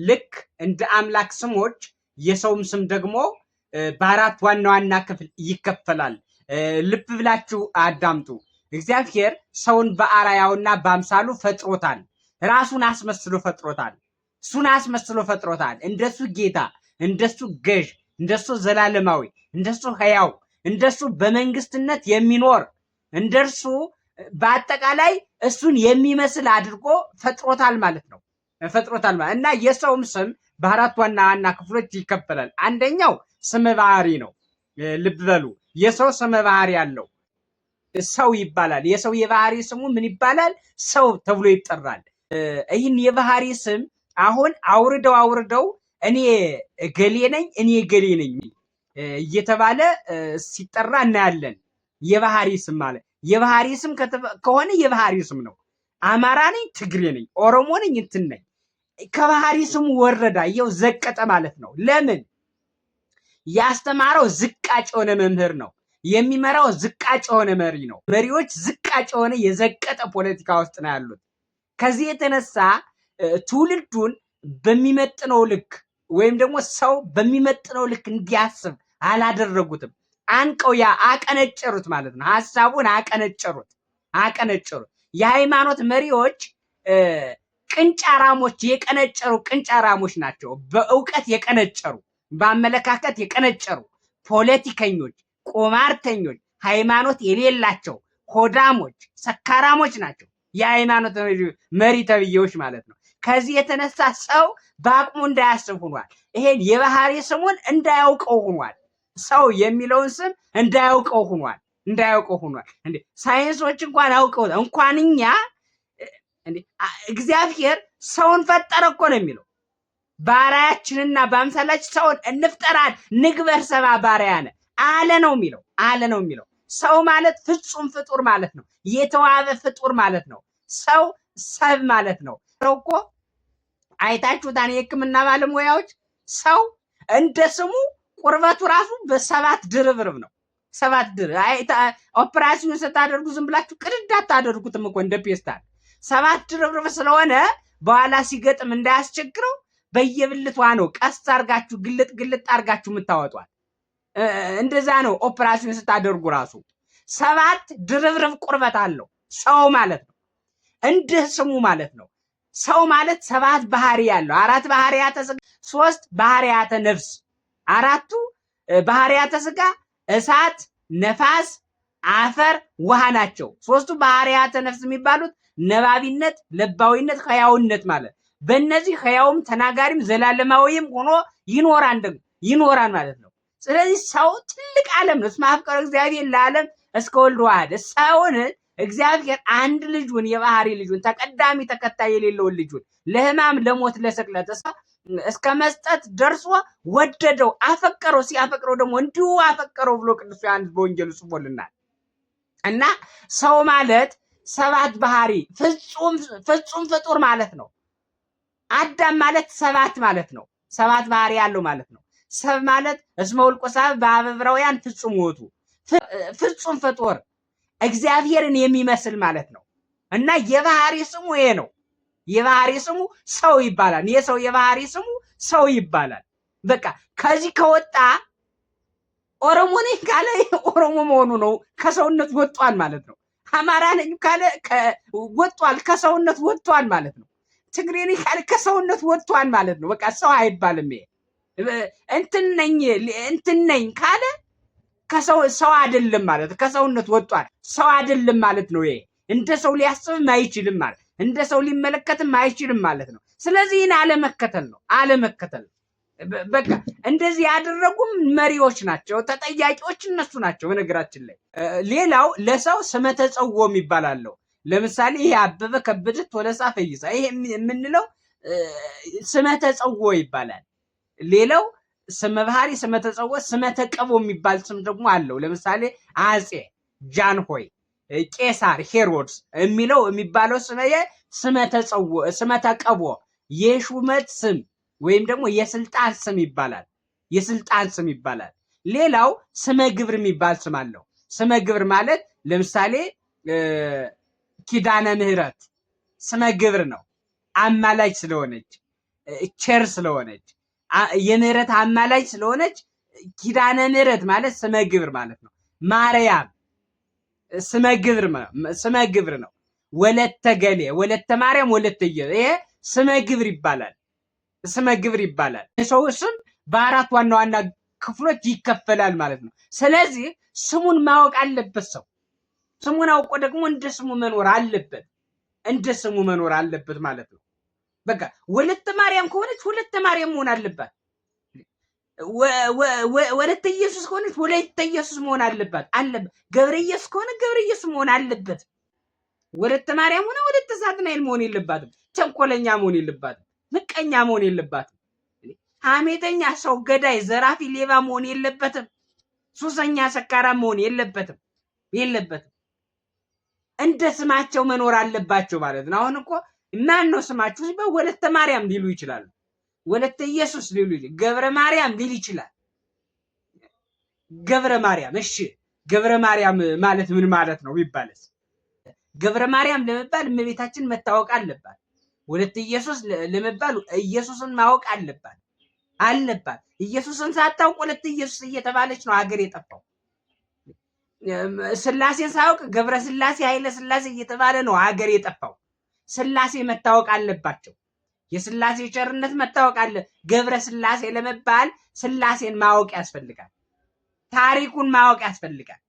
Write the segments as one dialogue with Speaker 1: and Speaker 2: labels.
Speaker 1: ልክ እንደ አምላክ ስሞች የሰውም ስም ደግሞ በአራት ዋና ዋና ክፍል ይከፈላል። ልብ ብላችሁ አዳምጡ። እግዚአብሔር ሰውን በአርአያውና በአምሳሉ ፈጥሮታል። ራሱን አስመስሎ ፈጥሮታል። እሱን አስመስሎ ፈጥሮታል። እንደሱ ጌታ፣ እንደሱ ገዥ፣ እንደሱ ዘላለማዊ፣ እንደሱ ሕያው፣ እንደሱ በመንግስትነት የሚኖር እንደርሱ በአጠቃላይ እሱን የሚመስል አድርጎ ፈጥሮታል ማለት ነው። ፈጥሮታል ማለት እና የሰውም ስም በአራት ዋና ዋና ክፍሎች ይከፈላል። አንደኛው ስመ ባህሪ ነው። ልብ በሉ፣ የሰው ስመ ባህሪ ያለው ሰው ይባላል። የሰው የባህሪ ስሙ ምን ይባላል? ሰው ተብሎ ይጠራል። ይህን የባህሪ ስም አሁን አውርደው እኔ ገሌ ነኝ እኔ ገሌ ነኝ እየተባለ ሲጠራ እናያለን። የባህሪ ስም ማለት የባህሪ ስም ከሆነ የባህሪ ስም ነው። አማራ ነኝ፣ ትግሬ ነኝ፣ ኦሮሞ ነኝ፣ እንትን ነኝ። ከባህሪ ስሙ ወረዳ፣ ይኸው ዘቀጠ ማለት ነው። ለምን? ያስተማረው ዝቃጭ የሆነ መምህር ነው። የሚመራው ዝቃጭ የሆነ መሪ ነው። መሪዎች ዝቃጭ የሆነ የዘቀጠ ፖለቲካ ውስጥ ነው ያሉት። ከዚህ የተነሳ ትውልዱን በሚመጥነው ልክ ወይም ደግሞ ሰው በሚመጥነው ልክ እንዲያስብ አላደረጉትም። አንቀው አቀነጨሩት ማለት ነው። ሐሳቡን አቀነጨሩት። የሃይማኖት መሪዎች ቅንጫራሞች፣ የቀነጨሩ ቅንጫራሞች ናቸው። በእውቀት የቀነጨሩ፣ በአመለካከት የቀነጨሩ ፖለቲከኞች፣ ቁማርተኞች፣ ሃይማኖት የሌላቸው ሆዳሞች፣ ሰካራሞች ናቸው የሃይማኖት መሪ ተብዬዎች ማለት ነው። ከዚህ የተነሳ ሰው በአቅሙ እንዳያስብ ሆኗል። ይሄን የባህሪ ስሙን እንዳያውቀው ሆኗል። ሰው የሚለውን ስም እንዳያውቀው ሆኗል። እንዴ ሳይንሶች እንኳን አውቀው እንኳን እኛ እንዴ እግዚአብሔር ሰውን ፈጠረ እኮ ነው የሚለው። ባሪያችንና በአምሳላችን ሰውን እንፍጠራል ንግበር ሰባ ባሪያነ አለ ነው የሚለው። ሰው ማለት ፍጹም ፍጡር ማለት ነው። የተዋበ ፍጡር ማለት ነው። ሰው ሰብ ማለት ነው። እኮ አይታችሁታን የሕክምና ባለሙያዎች ሰው እንደ ስሙ ቁርበቱ ራሱ በሰባት ድርብርብ ነው። ሰባት ድርብ ኦፕራሲዮን ስታደርጉ ዝም ብላችሁ ቅድድ አታደርጉትም እኮ እንደ ፔስታል። ሰባት ድርብርብ ስለሆነ በኋላ ሲገጥም እንዳያስቸግረው በየብልቷ ነው ቀስ አርጋችሁ ግልጥ አርጋችሁ የምታወጧል። እንደዛ ነው ኦፕራሲዮን ስታደርጉ ራሱ ሰባት ድርብርብ ቁርበት አለው ሰው ማለት ነው። እንደ ስሙ ማለት ነው። ሰው ማለት ሰባት ባህሪ ያለው፣ አራት ባህሪያተ ስጋ፣ ሶስት ባህሪያተ ነፍስ። አራቱ ባህሪያተ ስጋ እሳት፣ ነፋስ፣ አፈር፣ ውሃ ናቸው። ሶስቱ ባህሪያተ ነፍስ የሚባሉት ነባቢነት፣ ለባዊነት፣ ሕያውነት ማለት በእነዚህ ሕያውም ተናጋሪም ዘላለማዊም ሆኖ ይኖራል ማለት ነው። ስለዚህ ሰው ትልቅ ዓለም ነው። እስመ አፍቀረ እግዚአብሔር ለዓለም እስከ ወልድ ዋሕድ። ሰውን እግዚአብሔር አንድ ልጁን የባህሪ ልጁን ተቀዳሚ ተከታይ የሌለውን ልጁን ለሕማም ለሞት ለስቅለት እስከ መስጠት ደርሶ ወደደው፣ አፈቀረው። ሲያፈቅረው ደግሞ እንዲሁ አፈቀረው ብሎ ቅዱስ ዮሐንስ በወንጌሉ ጽፎልናል። እና ሰው ማለት ሰባት ባህሪ ፍጹም ፍጡር ማለት ነው። አዳም ማለት ሰባት ማለት ነው። ሰባት ባህሪ ያለው ማለት ነው። ሰብ ማለት እስመ ውልቆ ሰብእ በኀበ ዕብራውያን ፍጹም ውእቱ፣ ፍጹም ፍጡር እግዚአብሔርን የሚመስል ማለት ነው። እና የባህሪ ስሙ ይሄ ነው። የባህሪ ስሙ ሰው ይባላል። የሰው የባህሪ ስሙ ሰው ይባላል። በቃ ከዚህ ከወጣ ኦሮሞ ነኝ ካለ ኦሮሞ መሆኑ ነው፣ ከሰውነት ወጥቷል ማለት ነው። አማራ ነኝ ካለ ወጥቷል፣ ከሰውነት ወጥቷል ማለት ነው። ትግሬ ነኝ ካለ ከሰውነት ወጥቷል ማለት ነው። በቃ ሰው አይባልም። ይሄ እንትን ነኝ ካለ ሰው አይደለም ማለት ነው። ከሰውነት ወጥቷል፣ ሰው አይደለም ማለት ነው። ይሄ እንደ ሰው ሊያስብም አይችልም ማለት፣ እንደ ሰው ሊመለከትም አይችልም ማለት ነው። ስለዚህ ይህን አለመከተል ነው። በቃ እንደዚህ ያደረጉም መሪዎች ናቸው፣ ተጠያቂዎች እነሱ ናቸው። በነገራችን ላይ ሌላው ለሰው ስመ ተጸውዖ ይባላል። ለምሳሌ ይሄ አበበ ከበደ ቶለሳ ፈይሳ ይሄ የምንለው ስመ ተጸውዖ ይባላል። ሌላው ስመ ባህሪ፣ ስመ ተጸውዖ፣ ስመ ተቀብዖ የሚባል ስም ደግሞ አለው። ለምሳሌ አጼ፣ ጃንሆይ፣ ቄሳር፣ ሄሮድስ የሚባለው ስመ ተጸውዖ፣ ስመ ተቀብዖ የሹመት ስም ወይም ደግሞ የስልጣን ስም ይባላል። ሌላው ስመ ግብር የሚባል ስም አለው። ስመ ግብር ማለት ለምሳሌ ኪዳነ ምህረት ስመ ግብር ነው፣ አማላጅ ስለሆነች። ቸር ስለሆነች የምህረት አማላጅ ስለሆነች ኪዳነ ምህረት ማለት ስመ ግብር ማለት ነው። ማርያም ስመ ግብር ነው። ወለተ ገሌ፣ ወለተ ማርያም፣ ወለተ ኢየሱስ ይሄ ስመ ግብር ይባላል። ስመ ግብር ይባላል። የሰው ስም በአራት ዋና ዋና ክፍሎች ይከፈላል ማለት ነው። ስለዚህ ስሙን ማወቅ አለበት ሰው። ስሙን አውቆ ደግሞ እንደ ስሙ መኖር አለበት። እንደ ስሙ መኖር አለበት ማለት ነው። በቃ ወለተ ማርያም ከሆነች ወለተ ማርያም መሆን አለባት። ወለተ ኢየሱስ ከሆነች ወለተ ኢየሱስ መሆን አለባት። ገብረ ኢየሱስ ከሆነ ገብረ ኢየሱስ መሆን አለበት። ወለተ ማርያም ሆነ ወለተ ሳጥናኤል መሆን የለባትም። ተንኮለኛ መሆን የለባትም። ምቀኛ መሆን የለባትም። ሐሜተኛ፣ ሰው ገዳይ፣ ዘራፊ፣ ሌባ መሆን የለበትም። ሱሰኛ፣ ሰካራም መሆን የለበትም። እንደ ስማቸው መኖር አለባቸው ማለት ነው። አሁን እኮ ማን ነው ስማችሁ ሲባል ወለተ ማርያም ሊሉ ይችላሉ። ወለተ ኢየሱስ ሊሉ ይችላሉ። ገብረ ማርያም ሊል ይችላል። ገብረ ማርያም እሺ፣ ገብረ ማርያም ማለት ምን ማለት ነው ቢባልስ? ገብረ ማርያም ለመባል እመቤታችን መታወቅ አለባት። ወለተ ኢየሱስ ለመባል ኢየሱስን ማወቅ አለባት። ኢየሱስን ሳታውቅ ወለተ ኢየሱስ እየተባለች ነው ሀገር የጠፋው። ስላሴን ሳያውቅ ገብረ ስላሴ፣ ኃይለ ስላሴ እየተባለ ነው ሀገር የጠፋው። ስላሴ መታወቅ አለባቸው። የስላሴ ቸርነት መታወቅ አለ። ገብረ ስላሴ ለመባል ስላሴን ማወቅ ያስፈልጋል። ታሪኩን ማወቅ ያስፈልጋል።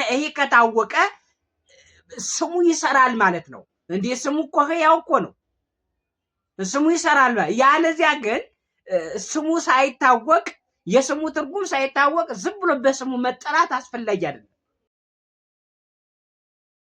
Speaker 1: ይሄ ከታወቀ ስሙ ይሰራል ማለት ነው። እንዴ ስሙ እኮ ያው እኮ ነው። ስሙ ይሰራል። ያለዚያ ግን ስሙ ሳይታወቅ የስሙ ትርጉም ሳይታወቅ ዝም ብሎ በስሙ መጠራት አስፈላጊ አይደለም።